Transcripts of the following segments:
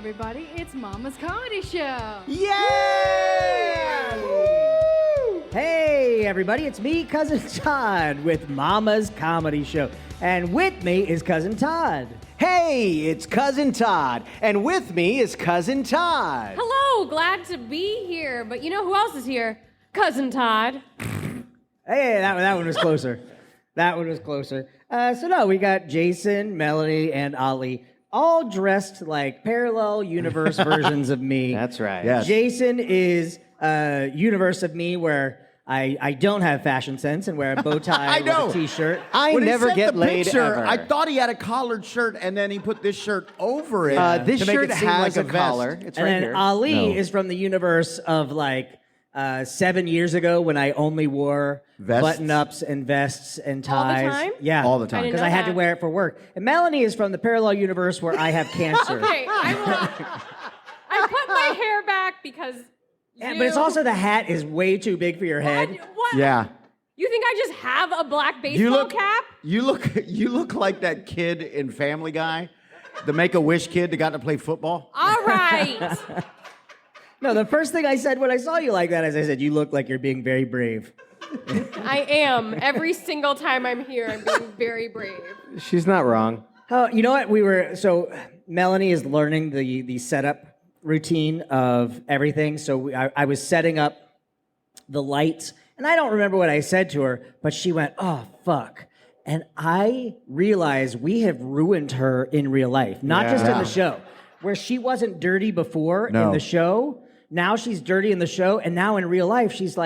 everybody. It's Mama's Comedy Show. Yay! Hey, everybody, it's me, Cousin Todd, with Mama's Comedy Show. And with me is Cousin Todd. Hey, it's Cousin Todd, and with me is Cousin Todd. Hello, glad to be here. But you know who else is here? Cousin Todd. Hey, that one was closer. That one was closer. So we got Jason, Melanie, and Ollie, all dressed like parallel universe versions of me. That's right. Yes. Jason is a universe of me where I don't have fashion sense and wear a bow tie with a t-shirt. I When he never sent get the laid picture, ever. I thought he had a collared shirt, and then he put this shirt over it. This to make shirt it seem has like a vest. collar. It's And right then here. Ali is from the universe of 7 years ago when I only wore Vests? button-ups and vests and All the ties. time? Yeah. All the time. I didn't Because know I had to that. wear it for work. And Melanie is from the parallel universe where I have cancer. Okay, I put my hair back because Yeah, but it's also the hat is way too big for your head. What? Yeah. You think I just have a black baseball You look. cap? You look like that kid in Family Guy, the Make-A-Wish kid that got to play football. All right. No, the first thing I said when I saw you like that is I said, you look like you're being very brave. I am. Every single time I'm here, I'm being very brave. She's not wrong. Oh, you know what? So Melanie is learning the setup routine of everything. So I was setting up the lights, and I don't remember what I said to her, but she went, "Oh, fuck." And I realized we have ruined her in real life, not just in the show. Where she wasn't dirty before in No. the show, now she's dirty in the show, and now in real life, she's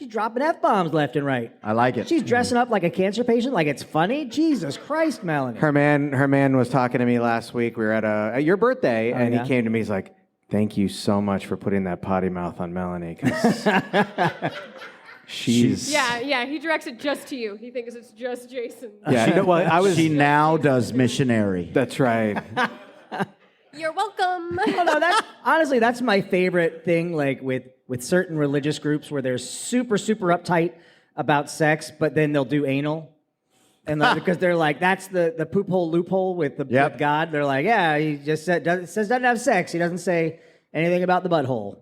dropping F-bombs left and right. I like it. She's dressing up like a cancer patient, like it's funny. Jesus Christ, Melanie. Her man was talking to me last week. We were at your birthday, and yeah? he came to me. He's like, "Thank you so much for putting that potty mouth on Melanie, because she's Yeah, he directs it just to you. He thinks it's just Jason. Yeah, She now does missionary. That's right. You're welcome. Well, no, that's my favorite thing, like with certain religious groups where they're super, super uptight about sex, but then they'll do anal. And because they're like, that's the poop hole loophole with with God. They're like, yeah, he just says doesn't have sex. He doesn't say anything about the butthole.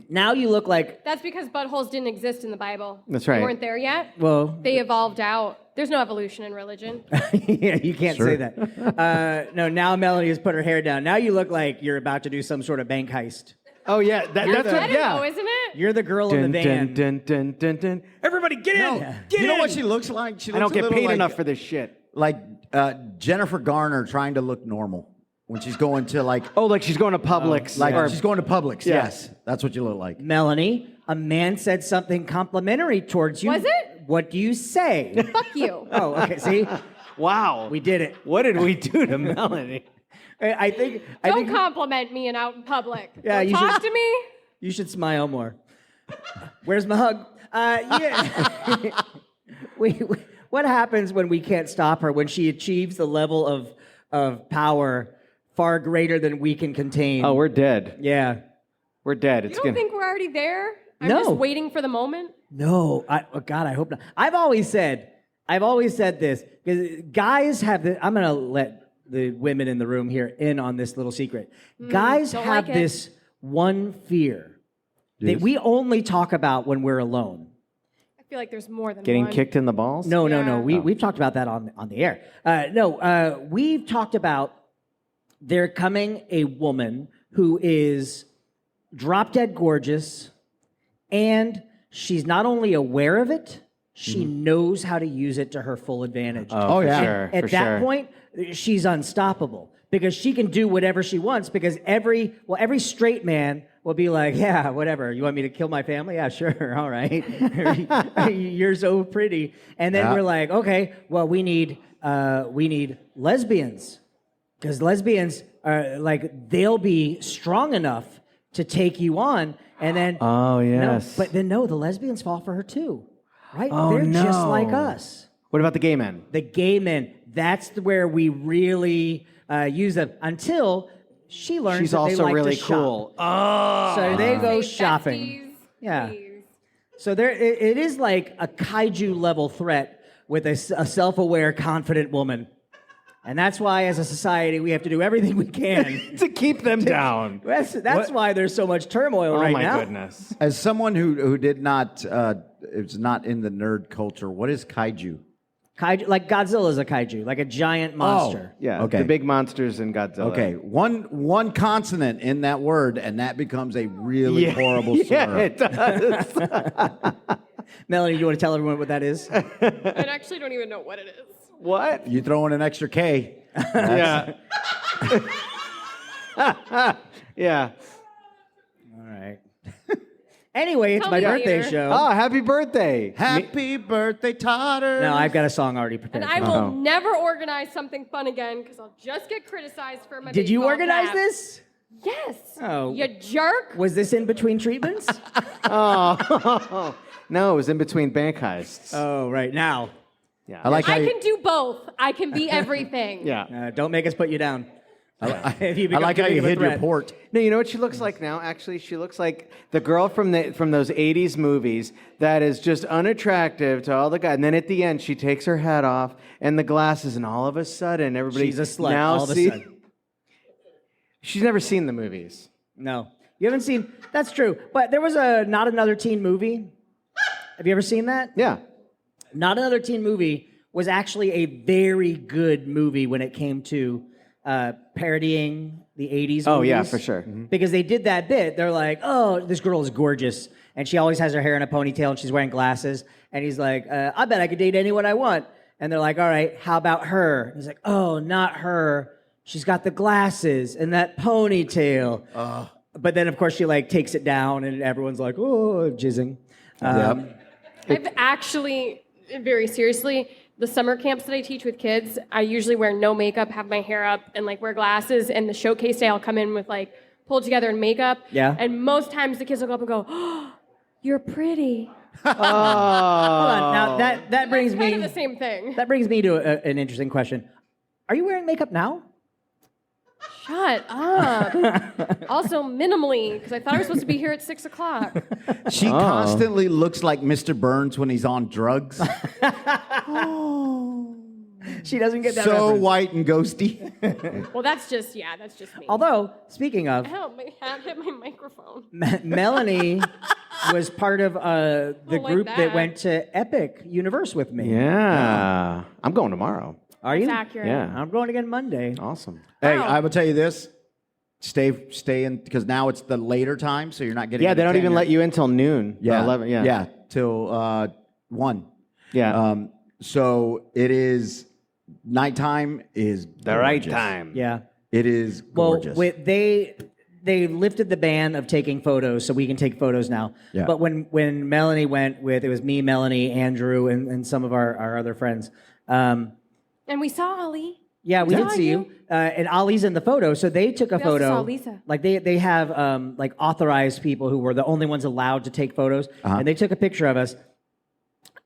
Now you look like, That's because buttholes didn't exist in the Bible. That's right. They weren't there yet. well, They evolved out. There's no evolution in religion. yeah, you can't say that. No, now Melanie has put her hair down. Now you look like you're about to do some sort of bank heist. Oh yeah, that's I what. don't Yeah. know, isn't it? You're the girl in the van. Dun, dun, dun, dun. Everybody get in! Get You know in! what she looks like? She looks I don't a get little paid like, enough for this shit. Like Jennifer Garner trying to look normal when she's going to Oh, like she's going to Publix. she's going to Publix. Yeah. Yes, that's what you look like. Melanie, a man said something complimentary towards you. Was it? What do you say? Fuck you. Oh, okay. See, Wow. we did it. What did we do to Melanie? I think. Don't compliment me and out in public. Yeah, Don't you talk should- to me. You should smile more. Where's my hug? Yeah. What happens when we can't stop her? When she achieves the level of power far greater than we can contain? Oh, we're dead. Yeah. We're dead. You It's don't gonna. think we're already there? I'm No. just waiting for the moment. No. Oh God, I hope not. I've always said this because guys have the. I'm gonna let the women in the room here in on this little secret. Guys don't have like it. this one fear that Yes. we only talk about when we're alone. I feel like there's more than Getting one. kicked in the balls? No. Yeah. We've talked about that on the air. We've talked about there coming a woman who is drop dead gorgeous, and she's not only aware of it, she knows how to use it to her full advantage. Oh, for yeah. Sure, At for that sure. point, she's unstoppable because she can do whatever she wants because every straight man will be like, yeah, whatever. You want me to kill my family? Yeah, sure. All right. You're so pretty. And then we're like, okay, well, we need lesbians because lesbians are like, they'll be strong enough to take you on. And then, Oh, yes. the lesbians fall for her too, right? Oh, They're just no. like us. What about the gay men? The gay men, that's where we really use them until she learns She's that also they like really to shop. cool. Oh. So they go Say shopping. besties, Yeah. please. So it is like a kaiju level threat with a self-aware, confident woman. And that's why, as a society, we have to do everything we can. To keep them down. That's why there's so much turmoil right now. Oh, my goodness. As someone who did not, is not in the nerd culture, what is kaiju? Kaiju, like Godzilla's a kaiju, like a giant monster. Yeah, Okay. the big monsters in Godzilla. Okay, one consonant in that word, and that becomes a really horrible slur. Yeah, it does. Melanie, do you want to tell everyone what that is? I actually don't even know what it is. What? You throw in an extra K. Yeah. Yeah. All right. Anyway, it's Tell my me birthday later. show. Oh, happy birthday. Happy birthday, Todders. No, I've got a song already prepared. And I for you. will never organize something fun again because I'll just get criticized for my Did you baseball organize cap. this? Yes. Oh. You jerk. Was this in between treatments? Oh. No, it was in between bank heists. Oh, right now. Yeah. I like how I you, can do both. I can be everything. Yeah. Don't make us put you down. If you I become like too how big you of a hid your threat. port. No, you know what she looks like now? Actually, she looks like the girl from those 80s movies that is just unattractive to all the guys. And then at the end, she takes her hat off and the glasses, and all of a sudden, everybody She's a slut now all of a see- sudden. She's never seen the movies. No. You haven't seen... That's true. But there was a Not Another Teen Movie. Have you ever seen that? Yeah. Not Another Teen Movie was actually a very good movie when it came to parodying the 80s movies. Oh, yeah, for sure. Because they did that bit. They're like, oh, this girl is gorgeous. And she always has her hair in a ponytail and she's wearing glasses. And he's like, I bet I could date anyone I want. And they're like, all right, how about her? And he's like, oh, not her. She's got the glasses and that ponytail. But then, of course, she like takes it down and everyone's like, oh, jizzing. I've actually, very seriously, the summer camps that I teach with kids, I usually wear no makeup, have my hair up, and like wear glasses. And the showcase day, I'll come in with like pulled together and makeup. Yeah. And most times the kids will go up and go, oh, you're pretty. Hold on. Now, that brings It's kind me... of the same thing. That brings me to an interesting question. Are you wearing makeup now? Shut up. Also, minimally, because I thought I was supposed to be here at 6 o'clock. She constantly looks like Mr. Burns when he's on drugs. She doesn't get that So reference. white and ghosty. Well, that's just me. Although, speaking of, Help, my hat hit my microphone. Melanie was part of the Don't like group that that. went to Epic Universe with me. Yeah. I'm going tomorrow. Are you? It's accurate. Yeah. I'm going again Monday. Awesome. Hey, Wow. I will tell you this. Stay in, because now it's the later time, so you're not getting. Yeah, they into don't even 10 let you in till noon. Yeah, Or 11. Yeah. yeah, till 1. Yeah. So it is nighttime is the right gorgeous. time. Yeah. It is Well, gorgeous. they lifted the ban of taking photos, so we can take photos now. Yeah. But when Melanie went with, it was me, Melanie, Andrew, and some of our other friends. And we saw Ali. Yeah, we did Saw see you. And Ali's in the photo, so they took a We also photo. saw Lisa. Like they have like authorized people who were the only ones allowed to take photos, and they took a picture of us.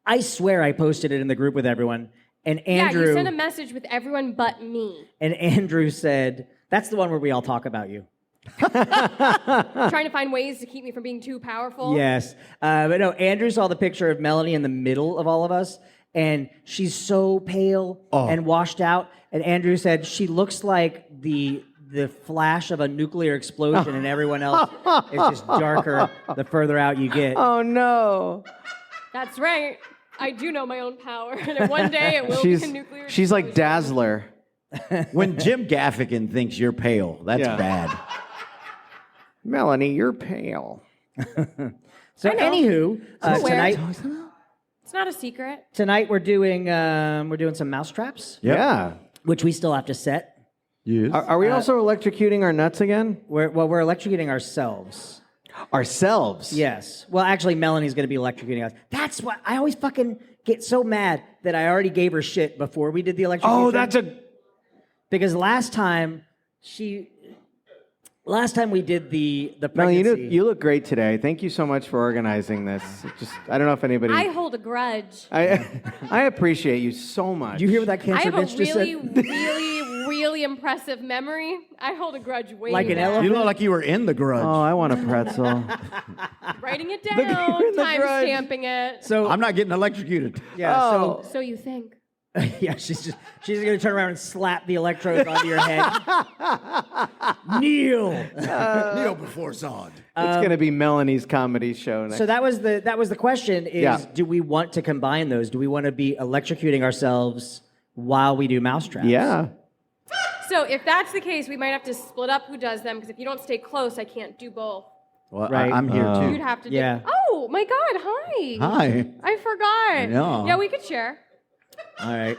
I swear I posted it in the group with everyone, and Andrew Yeah, you sent a message with everyone but me. and Andrew said, "That's the one where we all talk about you." Trying to find ways to keep me from being too powerful. Yes, but no. Andrew saw the picture of Melanie in the middle of all of us, and she's so pale and washed out. And Andrew said she looks like the flash of a nuclear explosion, and everyone else is just darker the further out you get. Oh, no. That's right. I do know my own power. And one day it will be a nuclear She's like explosion. Dazzler. when Jim Gaffigan thinks you're pale, that's Yeah. bad. Melanie, you're pale. So, anywho, I'm aware. tonight It's not a secret. we're doing some mousetraps, Yep. Yeah. which we still have to set. Yes. Are we also electrocuting our nuts again? We're electrocuting ourselves. Ourselves? Yes. Well, actually, Melanie's going to be electrocuting us. That's what I always fucking get so mad that I already gave her shit before we did the electrocution. Oh, that's a... because last time we did the Melanie, pregnancy. you look great today. Thank you so much for organizing this. I don't know if anybody... I hold a grudge. I appreciate you so much. Did you hear what that I cancer have a bitch just really, said? really impressive memory. I hold a grudge way Like an back. elephant? You look like you were in The Grudge. Oh, I want a pretzel. Writing it The down, Grudge. time stamping it. So I'm not getting electrocuted. yeah. Oh. So you think. Yeah, she's gonna turn around and slap the electrodes onto your head. Kneel. Kneel before Zod. It's going to be Melanie's comedy show next. So that was the question: is Yeah. do we want to combine those? Do we want to be electrocuting ourselves while we do mousetraps? Yeah. So if that's the case, we might have to split up who does them, because if you don't stay close, I can't do both. Well, Right. I'm here too. You'd have to do. Yeah. Oh my God! Hi. Hi. I forgot. I know. Yeah, we could share. All right.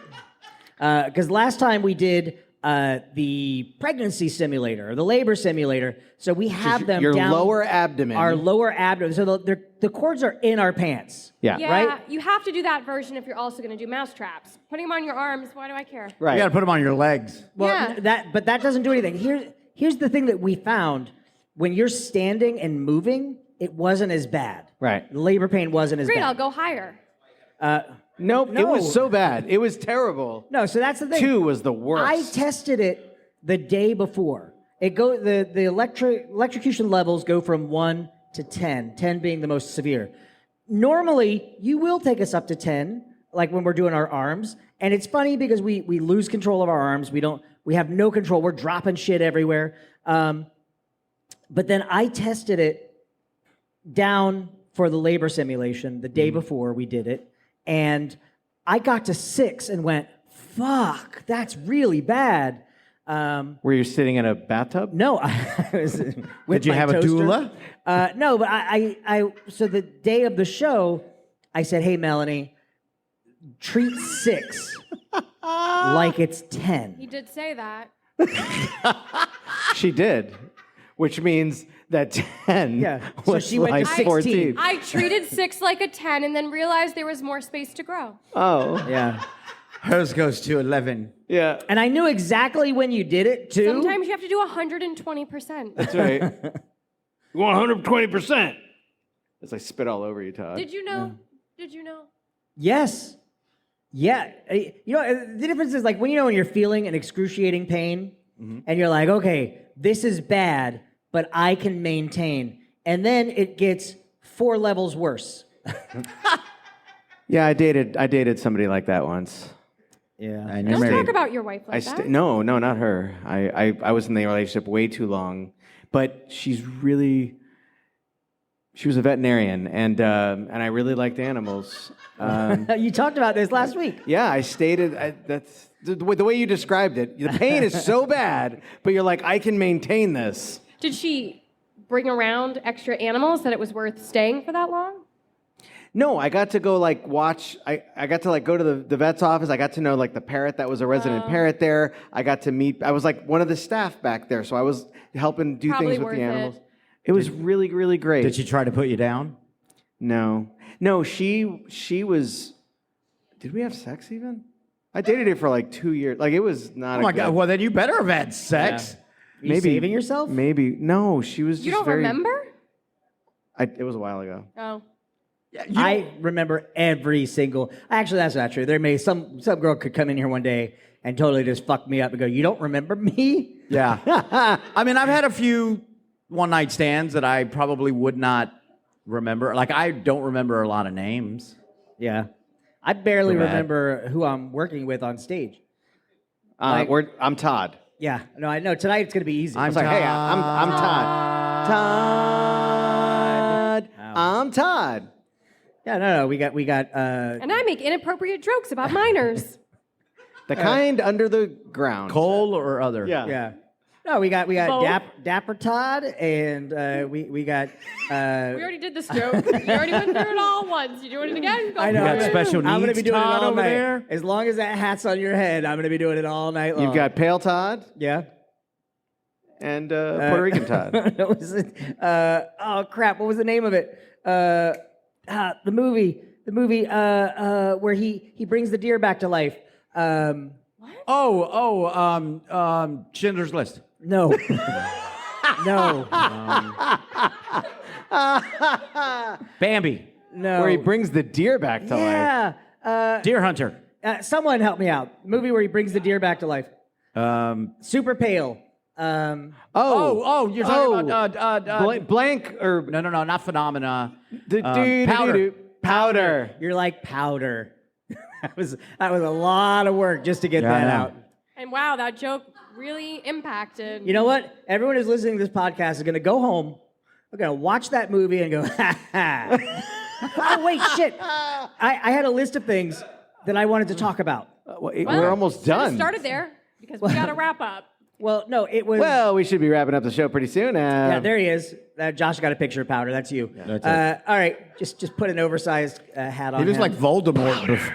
Because last time we did the pregnancy simulator or the labor simulator, so we have them Your down lower abdomen. our lower abdomen. So the cords are in our pants. Yeah. Yeah, Right? you have to do that version if you're also going to do mousetraps. Putting them on your arms, why do I care? Right. You got to put them on your legs. Well, Yeah. but that doesn't do anything. Here's the thing that we found: when you're standing and moving, it wasn't as bad. Right. The labor pain wasn't as Great, bad. I'll go higher. Nope. It No. was so bad. It was terrible. No, so that's the thing. 2 was the worst. I tested it the day before. The electrocution levels go from 1 to 10, 10 being the most severe. Normally, you will take us up to 10, like when we're doing our arms. And it's funny because we lose control of our arms. We have no control. We're dropping shit everywhere. But then I tested it down for the labor simulation the day before we did it. And I got to 6 and went, fuck, that's really bad. Were you sitting in a bathtub? No, I was with Did you my have a toaster. doula? No, but so the day of the show, I said, hey, Melanie, treat 6 like it's 10. He did say that. She did, which means that 10 Yeah. So was she went to like 16. 14. I treated 6 like a 10 and then realized there was more space to grow. Oh, Yeah. Hers goes to 11. yeah. And I knew exactly when you did it, too. Sometimes you have to do 120%. That's right. You want 120%. As I spit all over you, Todd. Did you know? Did you know? Yes. Yeah. You know, the difference is like when you're feeling an excruciating pain and you're like, okay, this is bad, but I can maintain. And then it gets 4 levels worse. Yeah, I dated somebody like that once. Yeah. And Don't you're talk married. about your wife like that. No, not her. I was in the relationship way too long, but she was a veterinarian, and I really liked animals. You talked about this last week. Yeah, I stated that's the way you described it. The pain is so bad, but you're like, I can maintain this. Did she bring around extra animals that it was worth staying for that long? No, I got to go like watch. I got to like go to the vet's office. I got to know like the parrot that was a resident parrot there. I got to meet. I was like one of the staff back there, so I was helping do Probably things with worth the it. animals. It was really, really great. Did she try to put you down? No. She was. Did we have sex even? I dated her for like 2 years. Like it was not. Oh my God. Well, then you better have had sex. Are you saving yourself? Maybe no. She was just You don't very. remember? It was a while ago. Oh. Yeah, I remember every single. Actually, that's not true. There may some girl could come in here one day and totally just fuck me up and go, "You don't remember me?" Yeah. I mean, I've had a few one-night stands that I probably would not remember. Like, I don't remember a lot of names. Yeah, I barely So bad. remember who I'm working with on stage. I'm Todd. Yeah, no, I know. Tonight it's gonna be easy. I was like, hey, I'm Todd. Todd. I'm Todd. Yeah, no, we got. And I make inappropriate jokes about minors. The kind under the ground. Cole or other? Yeah. Yeah. No, we got Both. Dapper Todd, and we got. We already did this joke. You already went through it all once. You doing it again? Go I know. for got it. special I'm gonna needs be doing Todd it all over night. there? As long as that hat's on your head, I'm gonna be doing it all night long. You've got Pale Todd yeah. and Puerto Rican Todd. What was it? Oh crap! What was the name of it? The movie where he brings the deer back to life. Schindler's List. No, no, Bambi. no. Where he brings the deer back to life. Yeah. Deer Hunter. Someone help me out. Movie where he brings the deer back to life. Super pale. You're talking about Blank or no, not Phenomena. Powder. Powder. You're like powder. That was a lot of work just to get Yeah, I that know. out. And wow, that joke really impacted. You know what? Everyone who's listening to this podcast is going to go home. We're going to watch that movie and go, ha ha. Oh, wait, shit. I had a list of things that I wanted to talk about. We're almost Should've done. started there because we got to wrap up. Well, no, it was... Well, we should be wrapping up the show pretty soon. yeah, there he is. Josh got a picture of Powder. That's you. That's it. All right, just put an oversized hat on He looks him. like Voldemort with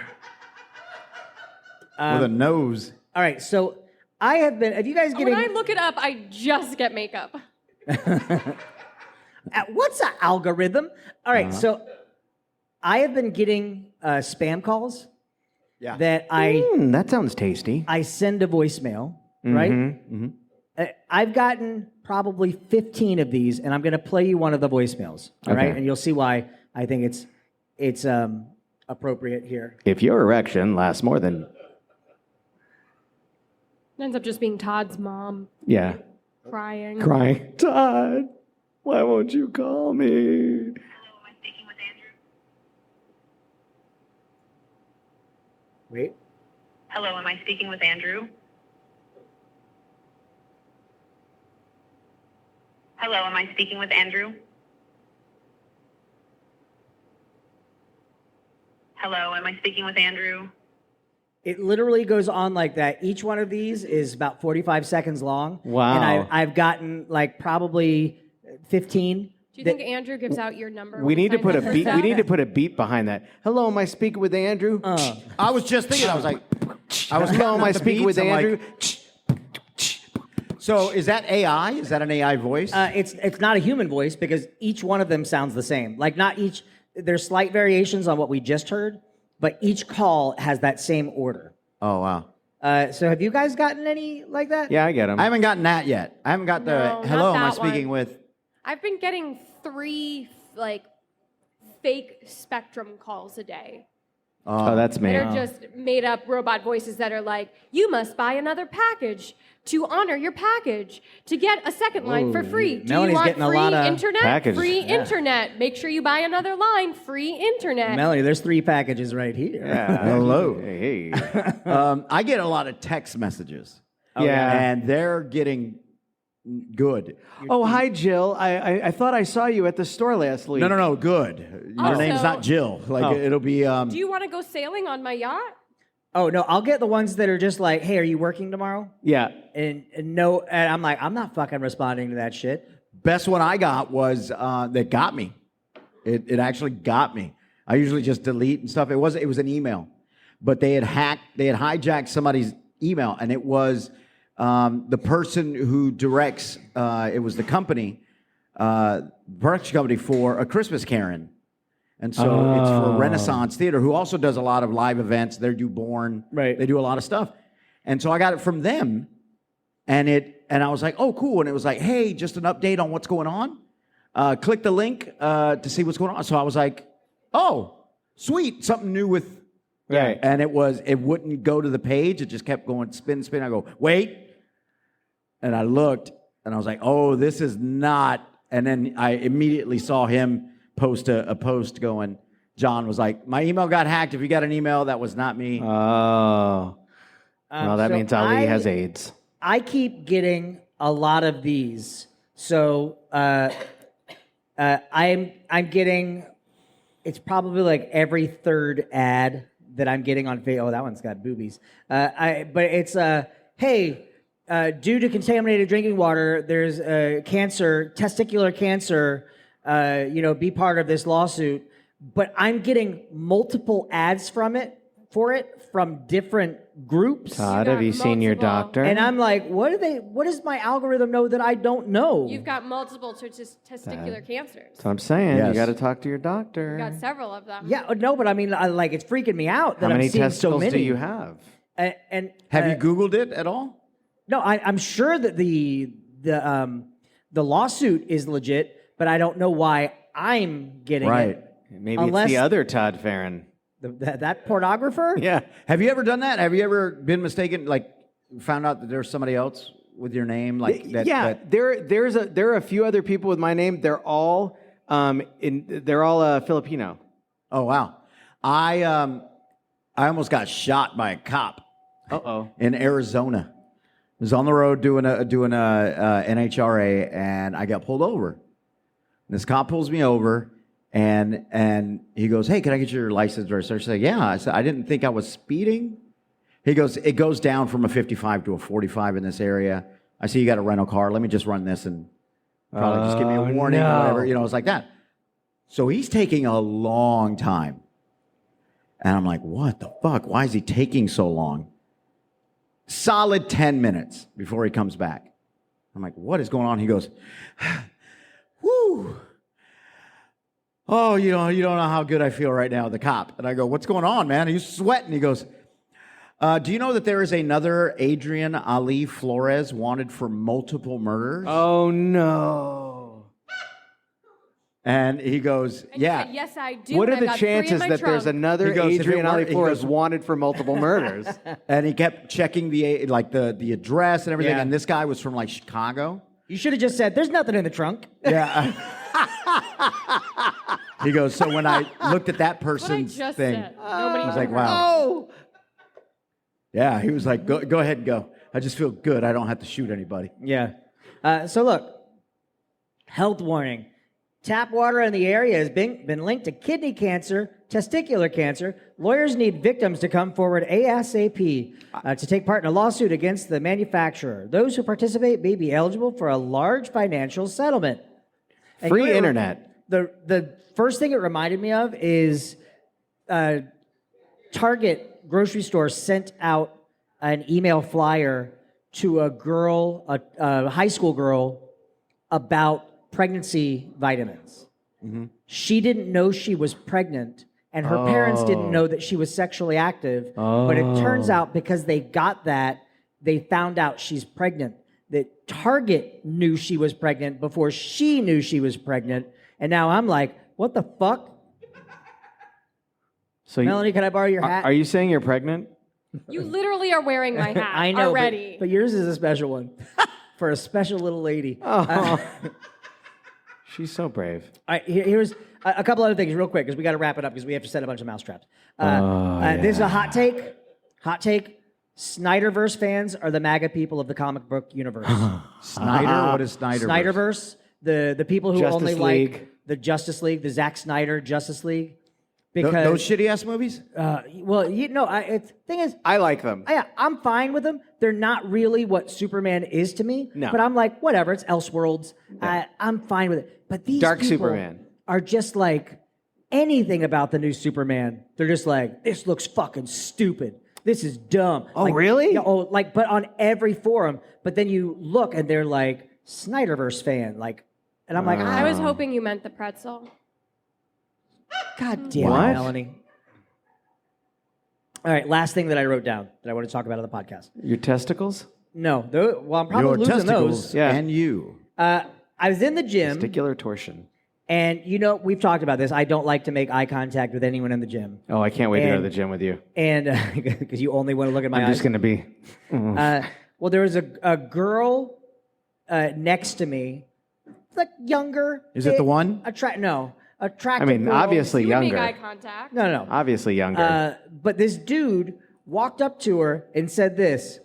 a nose. All right, so I have been... Have you guys getting... When I look it up, I just get makeup. What's an algorithm? All right, so I have been getting spam calls Yeah. that I that sounds tasty. send a voicemail, right? Mm-hmm. I've gotten probably 15 of these, and I'm going to play you one of the voicemails, all right? Okay. And you'll see why I think it's appropriate here. If your erection lasts more than... It ends up just being Todd's mom Yeah. crying. Crying. Todd, why won't you call me? Hello, am I speaking with Andrew? Wait. Hello, am I speaking with Andrew? Hello, am I speaking with Andrew? Hello, am I speaking with Andrew? It literally goes on like that. Each one of these is about 45 seconds long. Wow. And I've gotten like probably 15. Do you think Andrew gives out your number? We when he need to signs put a up for beat. stuff? We need to put a beat behind that. Hello, am I speaking with Andrew? I was just thinking, I was like, Hello, am I the speaking with beats, I'm like- Andrew? so is that AI? Is that an AI voice? It's not a human voice because each one of them sounds the same. Like not each. There's slight variations on what we just heard, but each call has that same order. Oh, wow. So have you guys gotten any like that? Yeah, I get him. I haven't gotten that yet. I haven't got the, No, not hello, am I that speaking one. with... I've been getting 3 like fake Spectrum calls a day. Oh, that's me. That are just made up robot voices that are like, you must buy another package to honor your package to get a second line for free. Do Melanie's you want getting a free lot of internet? package. Free Yeah. internet. Make sure you buy another line. Free internet. Melanie, there's 3 packages right here. Yeah. Hello. Hey. I get a lot of text messages. Yeah. And they're getting good. Oh, hi, Jill. I thought I saw you at the store last week. No, good. Your Also- name's not Jill. Like, Oh. it'll be... Do you want to go sailing on my yacht? Oh no, I'll get the ones that are just like, hey, are you working tomorrow? Yeah. And no, and I'm like, I'm not fucking responding to that shit. Best one I got was that got me. It actually got me. I usually just delete and stuff. It was an email, but they had hijacked somebody's email, and it was the person who directs. It was the company, production company for A Christmas Karen, and so it's for Renaissance Theater, who also does a lot of live events. They do Born, Right. They do a lot of stuff, and so I got it from them. And I was like, oh, cool. And it was like, hey, just an update on what's going on. Click the link to see what's going on. So I was like, oh, sweet, something new with. Right. And it wouldn't go to the page. It just kept going spin. I go, wait. And I looked and I was like, oh, this is not. And then I immediately saw him post a post going, John was like, my email got hacked. If you got an email, that was not me. Oh. Well, that so means Ali I- has AIDS. I keep getting a lot of these. So I'm getting. It's probably like every third ad that I'm getting on Facebook. Oh, that one's got boobies. But it's hey. Due to contaminated drinking water, there's cancer, testicular cancer. Be part of this lawsuit. But I'm getting multiple ads from different groups. Todd, You have got you seen your multiple. doctor? And I'm like, what does my algorithm know that I don't know? You've got multiple testicular cancers. That's what I'm saying. Yes. You got to talk to your doctor. You've got several of them. Yeah, no, but I mean, like, it's freaking me out that How many I'm seeing so testicles many. do you have? And Have you Googled it at all? No, I'm sure that the lawsuit is legit, but I don't know why I'm getting Right. it. Maybe Unless- it's the other Todd Farron. That pornographer? Yeah. Have you ever done that? Have you ever been mistaken, like found out that there's somebody else with your name? Like that? Yeah, there are a few other people with my name. They're all Filipino. Oh wow. I almost got shot by a cop Uh-oh. in Arizona. I was on the road doing a NHRA, and I got pulled over. And this cop pulls me over, and he goes, "Hey, can I get your license?" Or I said, "Yeah." I said, "I didn't think I was speeding." He goes, "It goes down from a 55 to a 45 in this area. I see you got a rental car. Let me just run this and probably just give me a warning or whatever." You know, it's like that. So he's taking a long time. And I'm like, what the fuck? Why is he taking so long? Solid 10 minutes before he comes back. I'm like, what is going on? He goes, whoo. Oh, you don't know how good I feel right now, the cop. And I go, what's going on, man? He's sweating. He goes, do you know that there is another Adrian Ali Flores wanted for multiple murders? Oh, no. And he goes, And you yeah. said, yes, I do. What and are I the got 3 in chances my that there's trunk." another He goes, if it Adrian Ali weren't- he Flores goes- wanted for multiple murders? And he kept checking the address and everything. Yeah. And this guy was from like Chicago. You should have just said, "There's nothing in the trunk." Yeah. He goes, so when I looked at that That's what I person's just thing, said. Nobody I was like, heard. wow. Oh! Yeah, he was like, go ahead and go. I just feel good. I don't have to shoot anybody. Yeah. So look, health warning. Tap water in the area has been linked to kidney cancer, testicular cancer. Lawyers need victims to come forward ASAP to take part in a lawsuit against the manufacturer. Those who participate may be eligible for a large financial settlement. And Free you know, internet. The first thing it reminded me of is Target grocery store sent out an email flyer to a girl, a high school girl, about pregnancy vitamins. She didn't know she was pregnant, and her parents didn't know that she was sexually active. But it turns out because they got that, they found out she's pregnant. That Target knew she was pregnant before she knew she was pregnant. And now I'm like, what the fuck? So Melanie, can I borrow your hat? Are you saying you're pregnant? You literally are wearing my hat I know, already. but yours is a special one for a special little lady. Oh. She's so brave. All right, here's a couple other things real quick because we got to wrap it up because we have to set a bunch of mousetraps. This is a hot take. Hot take. Snyderverse fans are the MAGA people of the comic book universe. Snyder? What is Snyder? Snyderverse, the people who Justice only League. like the Justice League, the Zack Snyder Justice League. Those Because, shitty ass movies? well, you know, thing is, I like them. I'm fine with them. They're not really what Superman is to me. No. But I'm like, whatever, it's Elseworlds. I'm fine with it. But these Dark people Superman. are just like anything about the new Superman. They're just like, this looks fucking stupid. This is dumb. Oh, Like, really? Yeah, but on every forum. But then you look and they're like, Snyderverse fan. Like, and I'm like, I was hoping you meant the pretzel. God damn What? it, Melanie. All right, last thing that I wrote down that I want to talk about on the podcast. Your testicles? No, well, I'm probably Your losing testicles those. Yeah. and you. I was in the gym, Testicular torsion. and you know we've talked about this. I don't like to make eye contact with anyone in the gym, Oh, I can't wait to go to And- the gym with you. and because you only want to look at my I'm eyes. just going to be. Well, there was a girl next to me, like younger. Is it the one? Attractive. I mean, girl. obviously You would make younger. eye contact. No. Obviously younger. But this dude walked up to her and said this.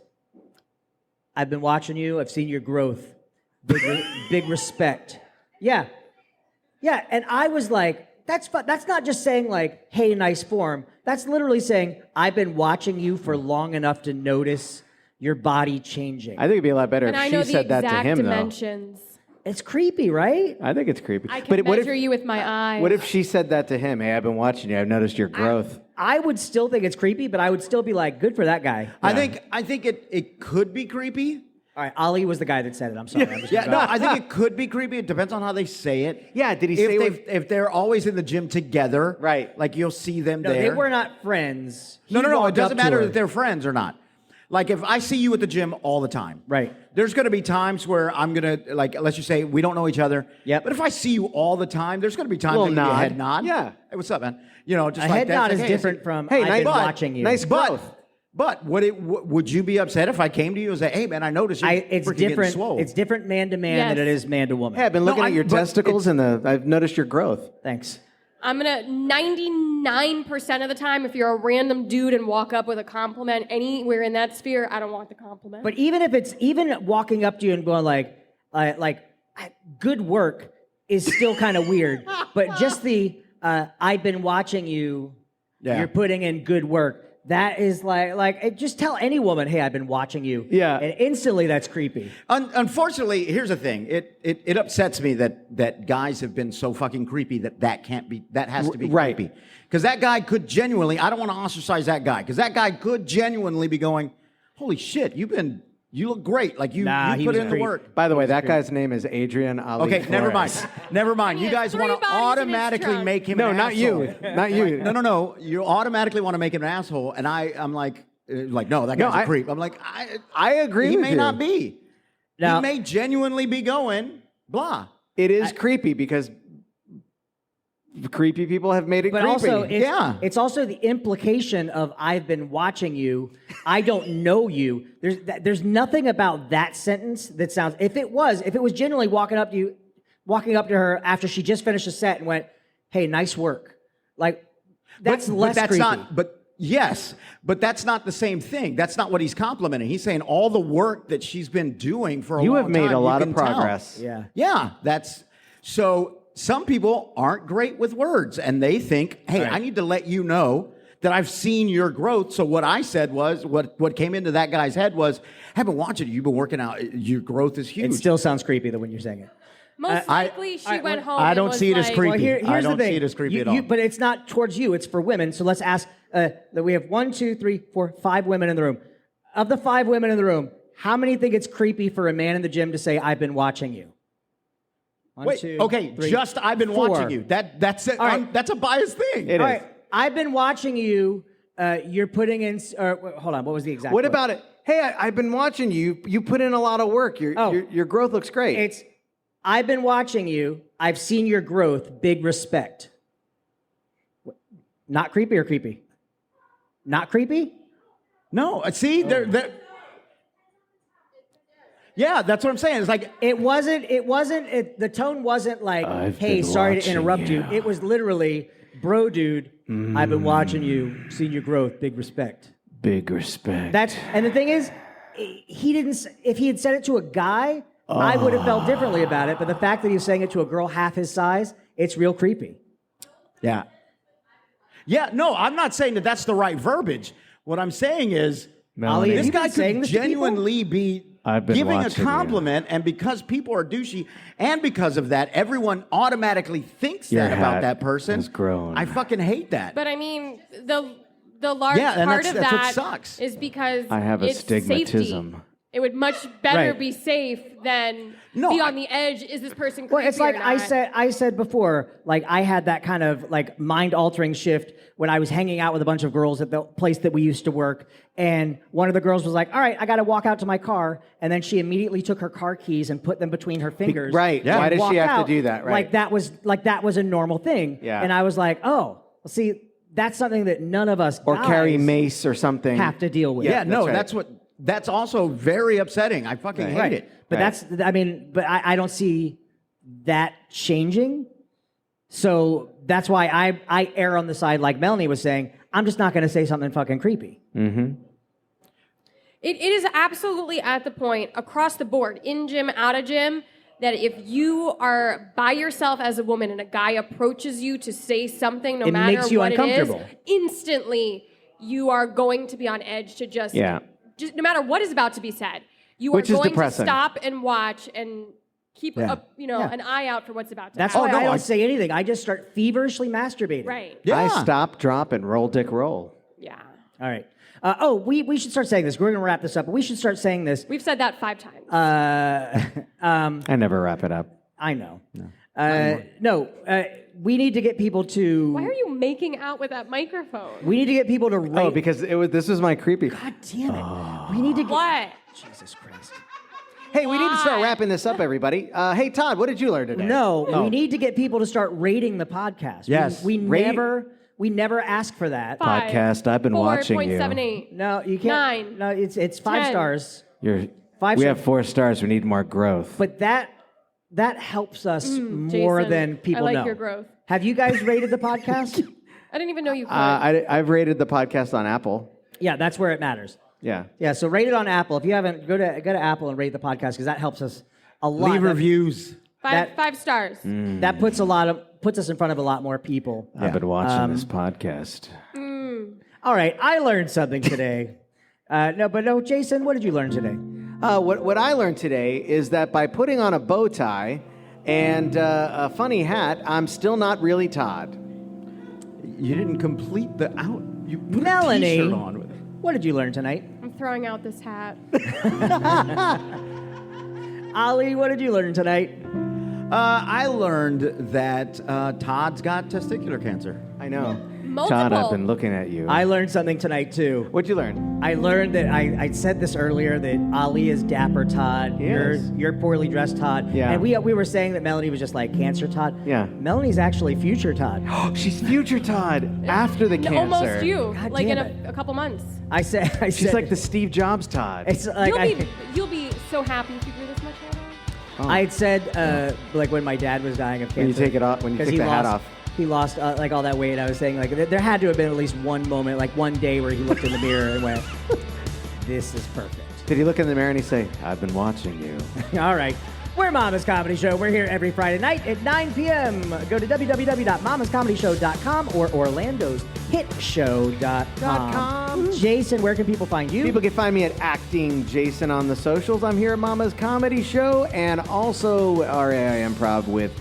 I've been watching you. I've seen your growth. Big respect. Yeah. Yeah. And I was like, that's not just saying like, hey, nice form. That's literally saying, I've been watching you for long enough to notice your body changing. I think it'd be a lot better And I if know she the said that to exact him, dimensions. It's creepy, right? though. I think it's creepy. I can what measure you with my eyes. What if she said that to him? Hey, I've been watching you. I've noticed your growth. I would still think it's creepy, but I would still be like, good for that guy. I think it could be creepy. All right, Ali was the guy that said it. I'm sorry. I'm just Yeah, gonna no, go. I think it could be creepy. It depends on how they say it. Yeah, did he say if they're always in the gym together, Right. Like you'll see them No, there. they were not friends. He No. It walked doesn't up to matter her. that they're friends or not. Like if I see you at the gym all the time, Right. There's going to be times where I'm going to like let's just say we don't know each other. Yep. But if I see you all the time, there's going to be times I Little give you a nod. head nod. Yeah. Hey, what's up, man? You know, just A like head that. nod It's is like, hey, different from hey, I've nice been butt. watching you. Nice But would you be upset if I came to you and said, "Hey, man, I noticed you're It's freaking getting different. swole." It's different man to man Yes. than it is man to woman. Hey, I've been looking No, at your but testicles and I've noticed your growth. Thanks. I'm gonna 99% of the time, if you're a random dude and walk up with a compliment anywhere in that sphere, I don't want the compliment. But even if it's even walking up to you and going like good work is still kind of weird. But just the I've been watching you. Yeah. You're putting in good work. That is just tell any woman, hey, I've been watching you. Yeah. And instantly that's creepy. Unfortunately, here's the thing. It upsets me that guys have been so fucking creepy that has to be Right. creepy. Because that guy could genuinely, I don't want to ostracize that guy, because that guy could genuinely be going, holy shit, you look great. Like you he put was in the creep. work. By the way, that guy's name is Adrian Ali. Okay, never mind. Flores. Never mind. He You has guys want 3 to bodies in his automatically trunk. make him No, an not asshole. you. Not you. No. You automatically want to make him an asshole, and I'm like, no, that guy's a creep. I'm like, I agree he with may you. not be. Now- He may genuinely be going, blah. It is creepy because creepy people have made it But creepy. also, Yeah. it's also the implication of I've been watching you. I don't know you. There's nothing about that sentence that sounds. If it was genuinely walking up to her after she just finished a set and went, "Hey, nice work," like that's less that's creepy. not. But that's not the same thing. That's not what he's complimenting. He's saying all the work that she's been doing for a You long have made time, a lot you of can tell. progress. Yeah. Yeah, that's so. Some people aren't great with words, and they think, "Hey, I need to let you know that I've seen your growth." So what I said was, what came into that guy's head was, "I've been watching you. You've been working out. Your growth is huge." It still sounds creepy though when you're saying it. Most likely, she went home. I and don't was see it as like, creepy. Well, here's I the don't thing. see it as creepy at all. But it's not towards you. It's for women. So let's ask. That we have 1, 2, 3, 4, 5 women in the room. Of the 5 women in the room, how many think it's creepy for a man in the gym to say, "I've been watching you"? 1, Wait, 2, okay, 3, just I've been 4. watching you. That's it. All right. That's a biased thing. It All is. right, I've been watching you. You're putting in. Hold on. What was the exact? What quote? about it? Hey, I've been watching you. You put in a lot of work. Your growth looks great. It's. I've been watching you. I've seen your growth. Big respect. Not creepy or creepy? Not creepy? No, see, they're yeah, that's what I'm saying. It's like It wasn't. The tone wasn't like, I've "Hey, been sorry to watching interrupt you." you. It was literally, "Bro, dude, I've been watching you, seen your growth. Big respect." Big respect. And the thing is, he didn't. If he had said it to a guy, I would have felt differently about it. But the fact that he was saying it to a girl half his size, it's real creepy. yeah. Yeah, no, I'm not saying that that's the right verbiage. What I'm saying is Melanie. this You've been guy saying could this to people? genuinely be I've been giving a watching you. compliment, and because people are douchey, and because of that, everyone automatically thinks Your that about hat that person. has grown. I fucking hate that. But I mean, the large Yeah, and part that's of what that sucks. is because I have a it's stigmatism. Safety. It would much better Right. be safe than No, be I- on the edge. Is this person creepy Well, it's like or I not? said before, like I had that kind of like mind-altering shift when I was hanging out with a bunch of girls at the place that we used to work, and one of the girls was like, "All right, I got to walk out to my car," and then she immediately took her car keys and put them between her fingers. right. and Why does she walked have to out do that? Right. Like that was a normal thing. Yeah. And I was like, "Oh, well, see, that's something that none of us Or guys carry mace or something. have to deal with." yeah, no, that's right. that's also very upsetting. I fucking hate Right. it. But Right. but I don't see that changing. So that's why I err on the side, like Melanie was saying, I'm just not going to say something fucking creepy. It is absolutely at the point across the board, in gym, out of gym, that if you are by yourself as a woman and a guy approaches you to say something, no It matter makes you what it is, uncomfortable. instantly you are going to be on edge to just no matter what is about to be said. You Which are is going depressing. to stop and watch and keep Yeah. an eye out for what's about to That's happen. why I no, don't I- say anything. I just start feverishly masturbating. Right. Yeah. I stop, drop, and roll, dick, roll. Yeah. All right. We should start saying this. We're going to wrap this up, but we should start saying this. We've said that 5 times. I never wrap it up. I know. We need to get people to. Why are you making out with that microphone? We need to get people to rate. Oh, because this was my creepy. God damn it. We need to get. What? Jesus Christ. Hey, we need to start Why? wrapping this up, everybody. Hey, Todd, what did you learn today? No, Oh. we need to get people to start rating the podcast. Yes. We Rate- never ask for that. Five. Podcast, I've been watching you. 4.78. No, you can't. 9. No, it's 5 10. stars. We 5 stars. have 4 stars. We need more growth. But that helps us more Jason, than people I like know. your growth. Have you guys rated the podcast? I didn't even know you could. I've rated the podcast on Apple. Yeah, that's where it matters. Yeah. Yeah, so rate it on Apple. If you haven't, go to Apple and rate the podcast because that helps us a lot. Leave reviews. Five stars. That puts us in front of a lot more more people. I've been watching this podcast. All right, I learned something today. No, Jason, what did you learn today? What I learned today is that by putting on a bow tie and a funny hat, I'm still not really Todd. You didn't complete the out. You put Melanie, a t-shirt on with it. what did you learn tonight? I'm throwing out this hat. Ali, what did you learn tonight? I learned that Todd's got testicular cancer. I know. Multiple. Todd, I've been looking at you. I learned something tonight too. What'd you learn? I learned that I said this earlier that Ali is dapper Todd. Yes. You're poorly dressed Todd. Yeah. And we were saying that Melanie was just like cancer Todd. Yeah. Melanie's actually future Todd. She's future Todd after the cancer. Almost you. God Like in damn a couple months. I said She's like the Steve Jobs Todd. It's like You'll be so happy if you grew this much hair out. I had said like when my dad was dying of cancer. When you take it off, when you 'cause take he the hat lost- off. He lost like all that weight. I was saying like there had to have been at least one moment, like one day where he looked in the mirror and went, "This is perfect." Did he look in the mirror and he say, "I've been watching you"? All right. We're Mama's Comedy Show. We're here every Friday night at 9 p.m. Go to www.mamascomedyshow.com or orlandoshitshow.com. Jason, where can people find you? People can find me at Acting Jason on the socials. I'm here at Mama's Comedy Show and also RAI Improv with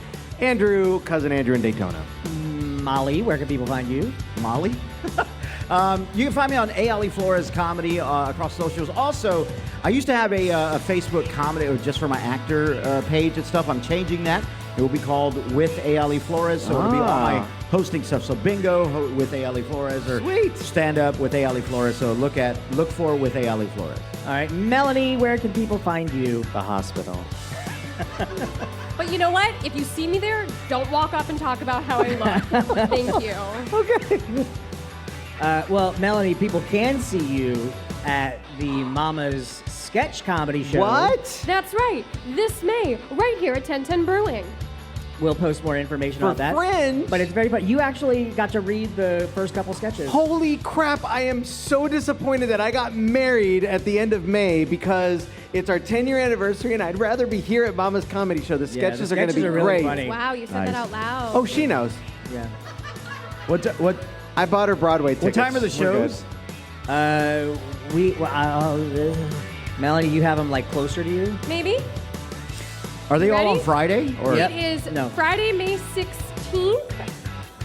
Cousin Andrew in Daytona. Molly, where can people find you? Molly? You can find me on Ali Flores Comedy across socials. Also, I used to have a Facebook comedy just for my actor page and stuff. I'm changing that. It will be called With Ali Flores, so it'll be all my hosting stuff. So bingo with Ali Flores or Sweet. stand up with Ali Flores. So look for With Ali Flores. All right. Melanie, where can people find you? The hospital. But you know what? If you see me there, don't walk up and talk about how I look. Thank you. Okay. Well, Melanie, people can see you at the Mama's Sketch Comedy Show. What? That's right. This May, right here at 1010 Brewing. We'll post more information For on that. Fringe? But it's very fun. You actually got to read the first couple sketches. Holy crap, I am so disappointed that I got married at the end of May because it's our 10-year anniversary and I'd rather be here at Mama's Comedy Show. The sketches are going to be really great. funny. Wow, you said that out loud. Oh, she knows. Yeah. What I bought her Broadway tickets. time are the We're shows? Melanie, you have them like closer to you? Maybe? Are they all on Ready? Friday? Or Yep. It is No. Friday, May 16th,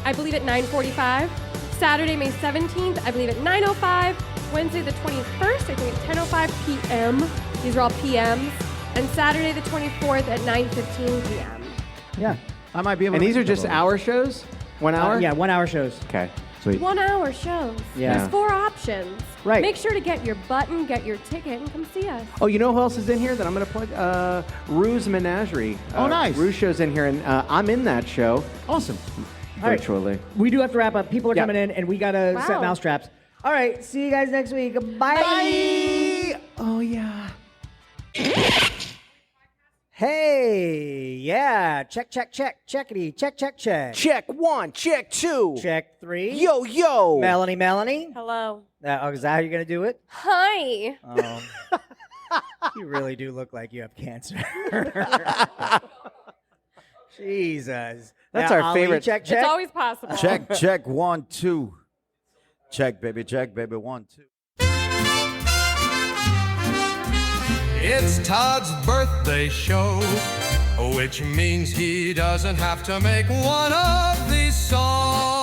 I believe at 9:45. Saturday, May 17th, I believe at 9:05. Wednesday, the 21st, I think at 10:05 p.m. These are all PMs. And Saturday, the 24th at 9:15 p.m. Yeah. I might be able And to these are make just those. hour shows? 1 hour? Yeah, 1 hour shows. Okay. Sweet. 1 hour shows. Yeah. There's 4 options. Right. Make sure to get your button, get your ticket, and come see us. Oh, you know who else is in here that I'm going to plug? Rue's Menagerie. Oh, nice. Rue's show's in here, and I'm in that show Awesome. All right. virtually. We do have to wrap up. People are Yeah. coming in, and we got to set Wow. mousetraps. All right. See you guys next week. Bye. Oh, yeah. Hey. Yeah. Check, check, check. Checkity. Check, check, check. Check 1, check 2. Check 3. Yo. Melanie. Hello. Is that how you're going to do it? Hi. Oh. You really do look like you have cancer. Jesus. That's Now, our Ali, favorite- Check, check. It's always possible. Check 1, 2. Check baby 1, 2. It's Todd's birthday show, which means he doesn't have to make one of these songs.